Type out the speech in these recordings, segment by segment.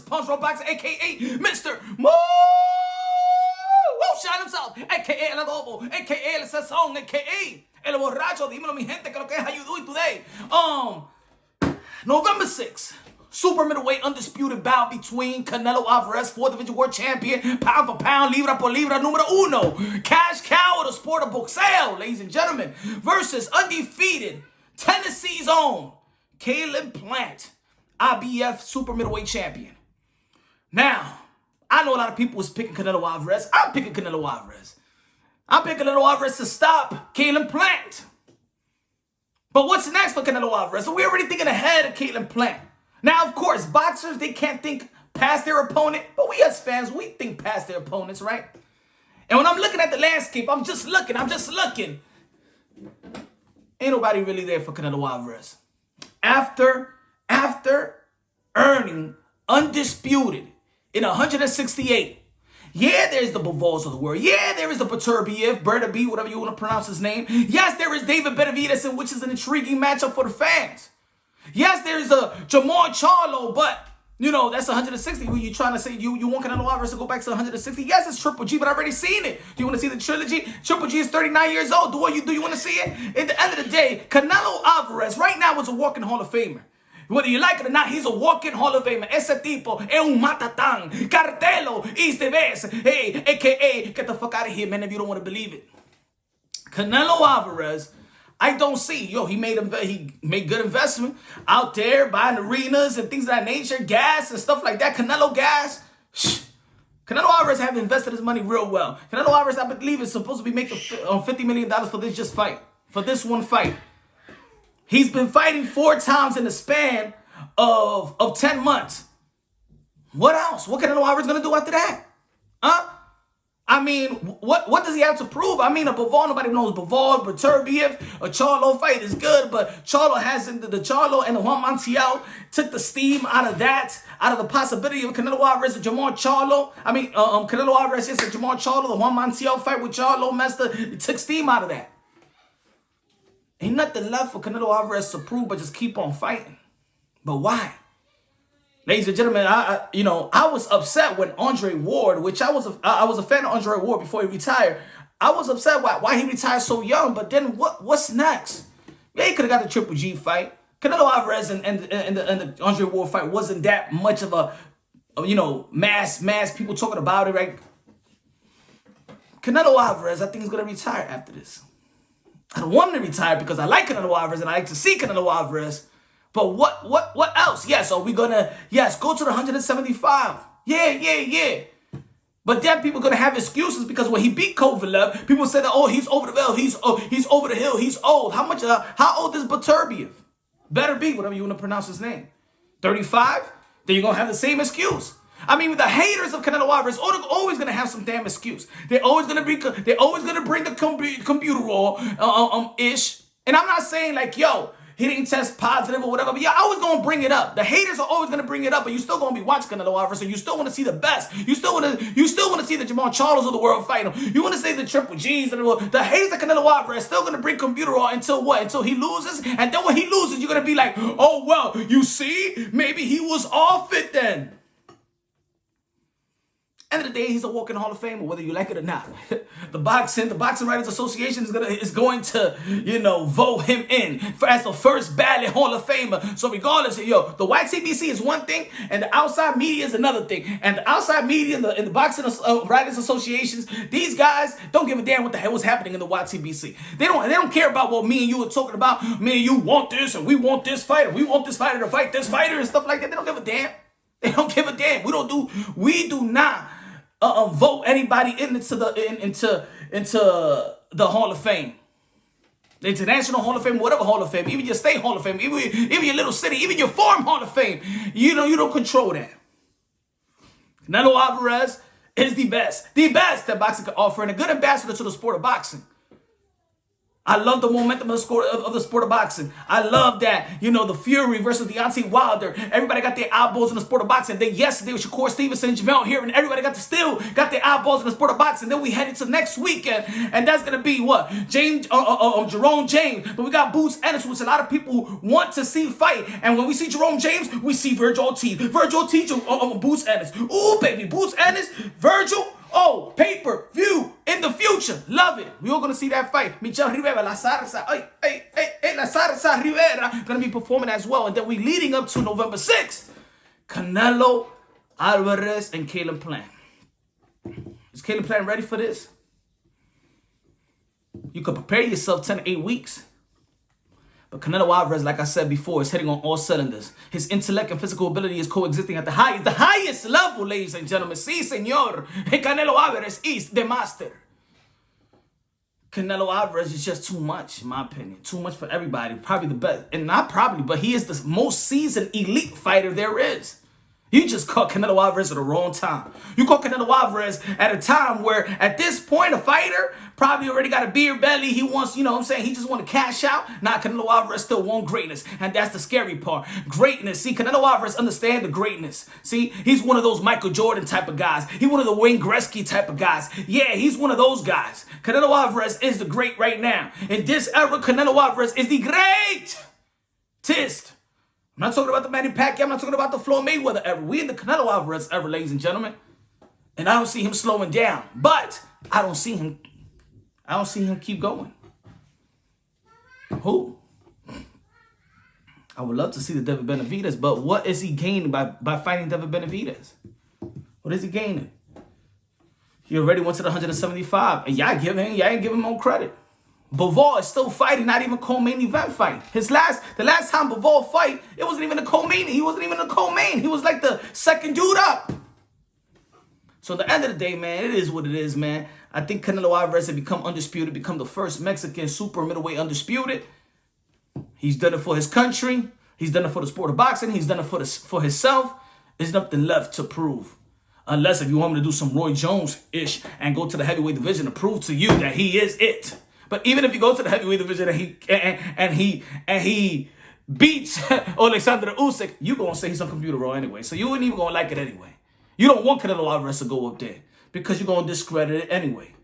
Punch Roll Boxing, a.k.a. Mr. Moo Shine himself, a.k.a. El Adobo, a.k.a. El Sazón, a.k.a. El Borracho. Dímelo, mi gente, que lo que es, how you doing today? November 6th. Super middleweight undisputed bout between Canelo Alvarez, 4th Division World Champion, pound for pound, libra por libra, número uno, cash cow of the sport of boxeo, ladies and gentlemen, versus undefeated Tennessee's own Caleb Plant, IBF super middleweight champion. Now, I know a lot of people was picking Canelo Alvarez. I'm picking Canelo Alvarez. I'm picking Canelo Alvarez to stop Caleb Plant. But what's next for Canelo Alvarez? So we're already thinking ahead of Caleb Plant. Now, of course, boxers, they can't think past their opponent, but we as fans, we think past their opponents, right? And when I'm looking at the landscape, I'm just looking. Ain't nobody really there for Canelo Alvarez. After earning undisputed in 168, yeah, there's the Bivals of the world. Yeah, there is the Beterbiev, Bernabe, whatever you want to pronounce his name. Yes, there is David Benavidez, which is an intriguing matchup for the fans. Yes, there's a Jamar Charlo, but, you know, that's 160. Were you trying to say you want Canelo Alvarez to go back to 160? Yes, it's Triple G, but I've already seen it. Do you want to see the trilogy? Triple G is 39 years old. Do you want to see it? At the end of the day, Canelo Alvarez right now is a walking Hall of Famer. Whether you like it or not, he's a walking Hall of Famer. Ese tipo es un matatán. Cartelo, East West. Hey, a.k.a. get the fuck out of here, man, if you don't want to believe it. Canelo Alvarez, I don't see. He made good investment out there, buying arenas and things of that nature, gas and stuff like that. Canelo gas. Canelo Alvarez have invested his money real well. Canelo Alvarez, I believe, is supposed to be making $50 million for this one fight. He's been fighting 4 times in the span of 10 months. What else? What Canelo Alvarez going to do after that? Huh? I mean, what does he have to prove? I mean, a Bivol, nobody knows Bivol, Beterbiev, a Charlo fight is good, but Charlo the Charlo and the Juan Montiel took the steam out of the possibility of Canelo Alvarez and Jamar Charlo. I mean, Canelo Alvarez, yes, and Jamar Charlo, the Juan Montiel fight with Charlo, it took steam out of that. Ain't nothing left for Canelo Alvarez to prove but just keep on fighting. But why? Ladies and gentlemen, I was upset when Andre Ward, which I was a fan of Andre Ward before he retired. I was upset why he retired so young. But then what's next? Yeah, he could have got the Triple G fight. Canelo Alvarez and the Andre Ward fight wasn't that much of a mass people talking about it, right? Canelo Alvarez, I think, is gonna retire after this. I don't want him to retire because I like Canelo Alvarez and I like to see Canelo Alvarez. But what else? Yes, are we gonna, go to the 175? Yeah. But then people are gonna have excuses because when he beat Kovalev, people said that, he's over the hill, he's over the hill, he's old. How old is Beterbiev? Better be, whatever you want to pronounce his name. 35? Then you're gonna have the same excuse. I mean, the haters of Canelo Alvarez are always gonna have some damn excuse. They're always gonna bring a computer raw ish. And I'm not saying like, he didn't test positive or whatever, but you're always gonna bring it up. The haters are always gonna bring it up, but you still gonna be watching Canelo Alvarez, so you still want to see the best. You still want to see the Jamar Charlos of the world fight him. You want to see the Triple G's of the world. The haters of Canelo Alvarez still gonna bring computer raw until what? Until he loses, and then when he loses, you're gonna be like, oh well, you see, maybe he was off it then. End of the day, he's a walking Hall of Famer, whether you like it or not. The Boxing Writers Association is going to, vote him in as the first ballot Hall of Famer. So regardless, the YTBC is one thing, and the outside media is another thing. And the outside media and the Boxing Writers Associations, these guys don't give a damn what the hell was happening in the YTBC. They don't care about what me and you are talking about. Me and you want this, and we want this fighter. We want this fighter to fight this fighter and stuff like that. They don't give a damn. They don't give a damn. We do not vote anybody into the Hall of Fame. The International Hall of Fame, whatever Hall of Fame, even your state Hall of Fame, even your little city, even your farm Hall of Fame. You don't control that. Canelo Alvarez is the best that boxing can offer, and a good ambassador to the sport of boxing. I love the momentum of the sport of boxing. I love that, the Fury versus Deontay Wilder. Everybody got their eyeballs in the sport of boxing. Then yesterday was Shakur Stevenson and Jamel here, and everybody got their eyeballs in the sport of boxing. Then we headed to next weekend, and that's gonna be what? Jerome James. But we got Boots Ennis, which a lot of people want to see fight. And when we see Jerome James, we see Virgil Ortiz. Virgil Ortiz, Boots Ennis. Ooh, baby, Boots Ennis, Virgil. Oh, pay-per-view in the future. Love it. We all going to see that fight. Michel Rivera, La Zarza, La Zarza Rivera going to be performing as well. And then we leading up to November 6th. Canelo Alvarez and Caleb Plant. Is Caleb Plant ready for this? You could prepare yourself 10 to 8 weeks. But Canelo Alvarez, like I said before, is hitting on all cylinders. His intellect and physical ability is coexisting at the highest level, ladies and gentlemen. Sí, señor. Canelo Alvarez is the master. Canelo Alvarez is just too much, in my opinion. Too much for everybody. Probably the best. And not probably, but he is the most seasoned elite fighter there is. You just caught Canelo Alvarez at the wrong time. You caught Canelo Alvarez at a time where, at this point, a fighter probably already got a beer belly. He wants, he just want to cash out. Nah, Canelo Alvarez still want greatness. And that's the scary part. Greatness. See, Canelo Alvarez understand the greatness. See, he's one of those Michael Jordan type of guys. He's one of the Wayne Gretzky type of guys. Yeah, he's one of those guys. Canelo Alvarez is the great right now. In this era, Canelo Alvarez is the greatest. I'm not talking about the Manny Pacquiao. I'm not talking about the Floyd Mayweather era. We in the Canelo Alvarez era, ladies and gentlemen. And I don't see him slowing down. But I don't see him keep going. Who? I would love to see the David Benavidez, but what is he gaining by fighting David Benavidez? What is he gaining? He already went to the 175. And y'all ain't giving him no credit. Bivol is still fighting, not even a co-main event fight. The last time Bivol fight, it wasn't even a co-main. He wasn't even a co-main. He was like the second dude up. So at the end of the day, man, it is what it is, man. I think Canelo Alvarez has become undisputed, become the first Mexican super middleweight undisputed. He's done it for his country. He's done it for the sport of boxing. He's done it for himself. There's nothing left to prove. Unless if you want me to do some Roy Jones-ish and go to the heavyweight division to prove to you that he is it. But even if you go to the heavyweight division and he beats Alexander Usyk, you gonna say he's on computer raw anyway. So you ain't even gonna like it anyway. You don't want Canelo Alvarez to go up there because you're gonna discredit it anyway.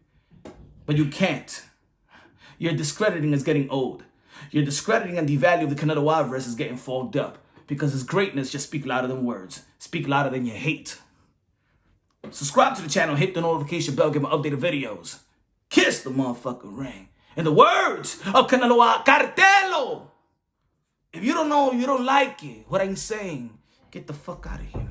But you can't. Your discrediting is getting old. Your discrediting and the value of the Canelo Alvarez is getting fogged up because his greatness just speak louder than words. Speak louder than your hate. Subscribe to the channel, hit the notification bell, get my updated videos. Kiss the motherfucking ring. In the words of Canelo Cartelo. If you don't know, you don't like it, what I'm saying, get the fuck out of here.